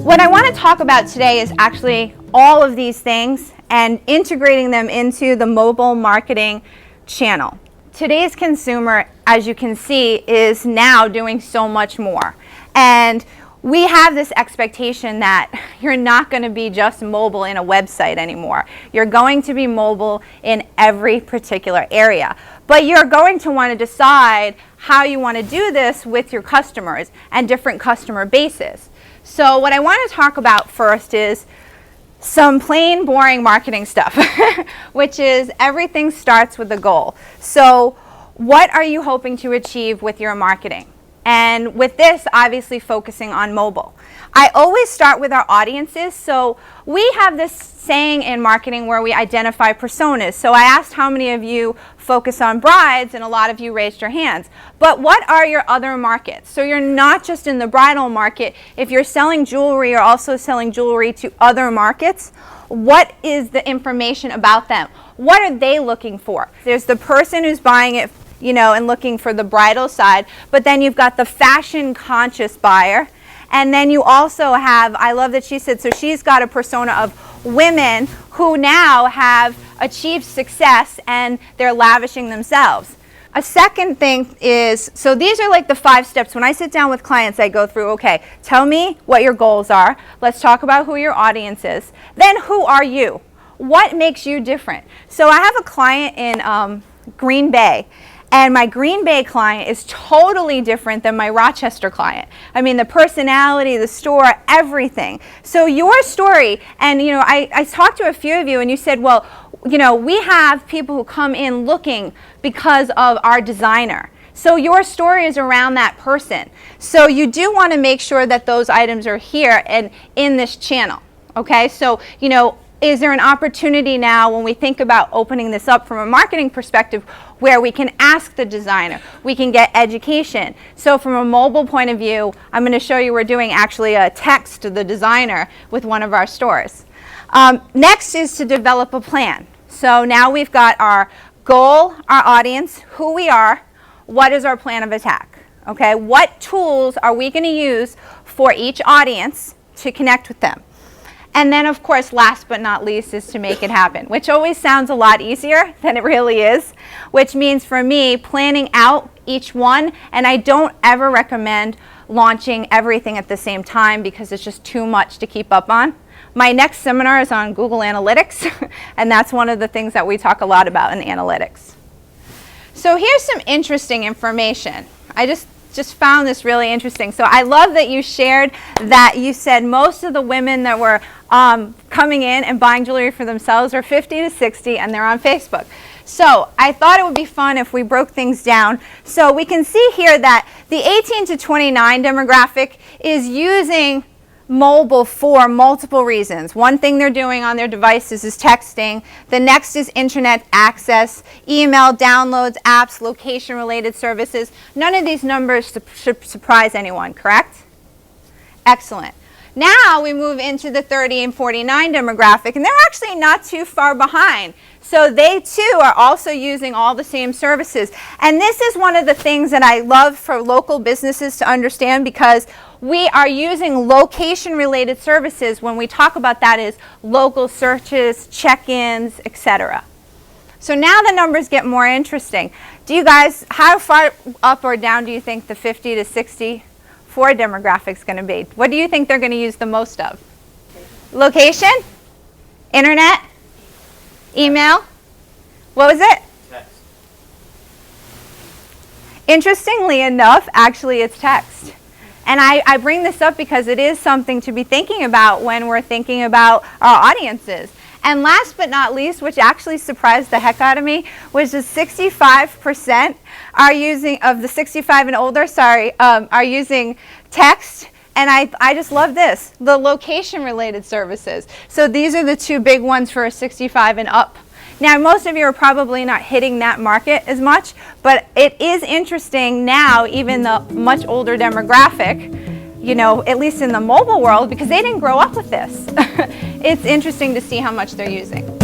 What I want to talk about today is actually all of these things and integrating them into the mobile marketing channel. Today's consumer, as you can see, is now doing so much more. And we have this expectation that you're not going to be just mobile in a website anymore. You're going to be mobile in every particular area. But you're going to want to decide how you want to do this with your customers and different customer bases. So what I want to talk about first is some plain boring marketing stuff, which is everything starts with a goal. So what are you hoping to achieve with your marketing? And with this, obviously focusing on mobile. I always start with our audiences. So we have this saying in marketing where we identify personas. So I asked how many of you focus on brides, and a lot of you raised your hands. But what are your other markets? So you're not just in the bridal market. If you're selling jewelry, you're also selling jewelry to other markets. What is the information about them? What are they looking for? There's the person who's buying it, you know, and looking for the bridal side, but then you've got the fashion conscious buyer. And then you also have, I love that she said, so she's got a persona of women who now have achieved success and they're lavishing themselves. A second thing is, so these are like the 5 steps. When I sit down with clients, I go through, okay, tell me what your goals are. Let's talk about who your audience is. Then who are you? What makes you different? So I have a client in Green Bay. And my Green Bay client is totally different than my Rochester client. I mean, the personality, the store, everything. So your story, and you know, I talked to a few of you and you said, well, you know, we have people who come in looking because of our designer. So your story is around that person. So you do want to make sure that those items are here and in this channel. Okay, so, you know, is there an opportunity now when we think about opening this up from a marketing perspective where we can ask the designer, we can get education? So from a mobile point of view, I'm going to show you we're doing actually a text to the designer with one of our stores. Next is to develop a plan. So now we've got our goal, our audience, who we are, what is our plan of attack? Okay, what tools are we going to use for each audience to connect with them? And then, of course, last but not least is to make it happen, which always sounds a lot easier than it really is, which means for me, planning out each one, and I don't ever recommend launching everything at the same time because it's just too much to keep up on. My next seminar is on Google Analytics, and that's one of the things that we talk a lot about in analytics. So here's some interesting information. I just found this really interesting. So I love that you shared that you said most of the women that were coming in and buying jewelry for themselves are 50 to 60 and they're on Facebook. So I thought it would be fun if we broke things down. So we can see here that the 18 to 29 demographic is using mobile for multiple reasons. One thing they're doing on their devices is texting. The next is internet access, email, downloads, apps, location-related services. None of these numbers should surprise anyone, correct? Excellent. Now we move into the 30 and 49 demographic, and they're actually not too far behind. So they too are also using all the same services. And this is one of the things that I love for local businesses to understand, because we are using location-related services. When we talk about that is local searches, check-ins, etc. So now the numbers get more interesting. Do you guys, how far up or down do you think the 50 to 64 demographic is going to be? What do you think they're going to use the most of? Location? Internet? Email? What was it? Text. Interestingly enough, actually it's text. And I bring this up because it is something to be thinking about when we're thinking about our audiences. And last but not least, which actually surprised the heck out of me, was just 65% are using, of the 65 and older, are using text. And I just love this, the location-related services. So these are the two big ones for 65 and up. Now, most of you are probably not hitting that market as much, but it is interesting now, even the much older demographic, you know, at least in the mobile world, because they didn't grow up with this. It's interesting to see how much they're using.